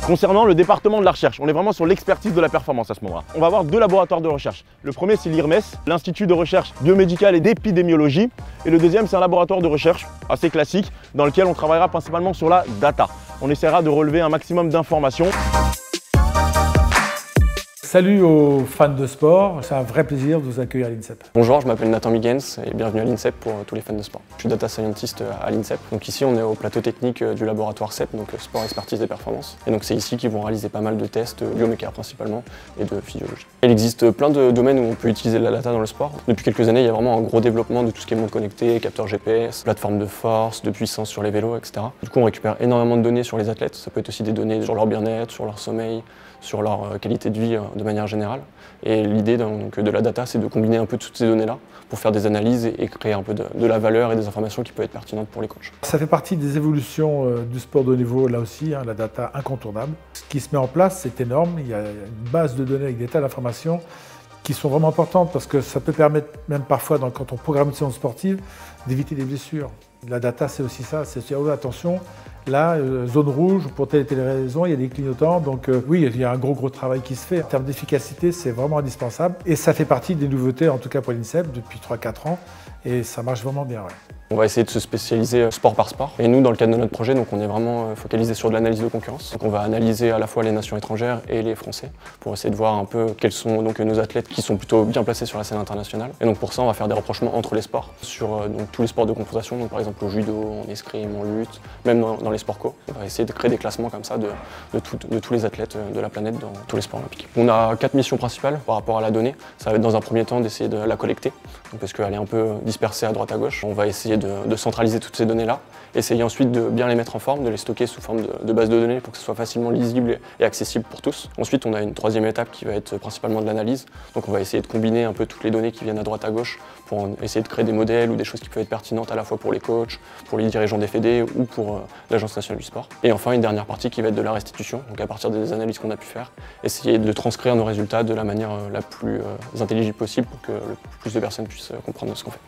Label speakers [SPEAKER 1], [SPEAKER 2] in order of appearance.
[SPEAKER 1] Concernant le département de la recherche, on est vraiment sur l'expertise de la performance à ce moment-là. On va avoir 2 laboratoires de recherche. Le premier, c'est l'IRMES, l'Institut de recherche biomédicale et d'épidémiologie. Et le deuxième, c'est un laboratoire de recherche assez classique dans lequel on travaillera principalement sur la data. On essaiera de relever un maximum d'informations.
[SPEAKER 2] Salut aux fans de sport, c'est un vrai plaisir de vous accueillir à l'INSEP.
[SPEAKER 3] Bonjour, je m'appelle Nathan Migens et bienvenue à l'INSEP pour tous les fans de sport. Je suis data scientist à l'INSEP. Donc ici on est au plateau technique du laboratoire CEP, donc sport, expertise et performance. Et donc c'est ici qu'ils vont réaliser pas mal de tests, bioméca principalement, et de physiologie. Il existe plein de domaines où on peut utiliser de la data dans le sport. Depuis quelques années, il y a vraiment un gros développement de tout ce qui est monde connecté, capteurs GPS, plateformes de force, de puissance sur les vélos, etc. Du coup on récupère énormément de données sur les athlètes. Ça peut être aussi des données sur leur bien-être, sur leur sommeil, sur leur qualité de vie de manière générale. Et l'idée de la data, c'est de combiner un peu toutes ces données-là pour faire des analyses et créer un peu de la valeur et des informations qui peuvent être pertinentes pour les coachs.
[SPEAKER 2] Ça fait partie des évolutions du sport de haut niveau, là aussi, la data incontournable. Ce qui se met en place, c'est énorme. Il y a une base de données avec des tas d'informations qui sont vraiment importantes parce que ça peut permettre, même parfois, quand on programme une séance sportive, d'éviter des blessures. La data, c'est aussi ça, c'est dire, oh, attention, là, zone rouge, pour telle et telle raison, il y a des clignotants. Donc oui, il y a un gros travail qui se fait. En termes d'efficacité, c'est vraiment indispensable. Et ça fait partie des nouveautés, en tout cas pour l'INSEP, depuis 3-4 ans. Et ça marche vraiment bien. Ouais.
[SPEAKER 3] On va essayer de se spécialiser sport par sport. Et nous, dans le cadre de notre projet, donc, on est vraiment focalisé sur de l'analyse de concurrence. Donc, on va analyser à la fois les nations étrangères et les Français pour essayer de voir un peu quels sont donc, nos athlètes qui sont plutôt bien placés sur la scène internationale. Et donc pour ça, on va faire des rapprochements entre les sports, sur donc, tous les sports de confrontation, donc, par exemple au judo, en escrime, en lutte, même dans les sports co. On va essayer de créer des classements comme ça de tous les athlètes de la planète dans tous les sports olympiques. On a 4 missions principales par rapport à la donnée. Ça va être dans un premier temps d'essayer de la collecter, donc, parce qu'elle est un peu dispersée à droite à gauche. On va essayer de centraliser toutes ces données-là, essayer ensuite de bien les mettre en forme, de les stocker sous forme de base de données pour que ce soit facilement lisible et accessible pour tous. Ensuite, on a une troisième étape qui va être principalement de l'analyse. Donc on va essayer de combiner un peu toutes les données qui viennent à droite à gauche pour essayer de créer des modèles ou des choses qui peuvent être pertinentes à la fois pour les coachs, pour les dirigeants des fédés ou pour l'Agence nationale du sport. Et enfin, une dernière partie qui va être de la restitution, donc à partir des analyses qu'on a pu faire, essayer de transcrire nos résultats de la manière la plus intelligible possible pour que le plus de personnes puissent comprendre ce qu'on fait.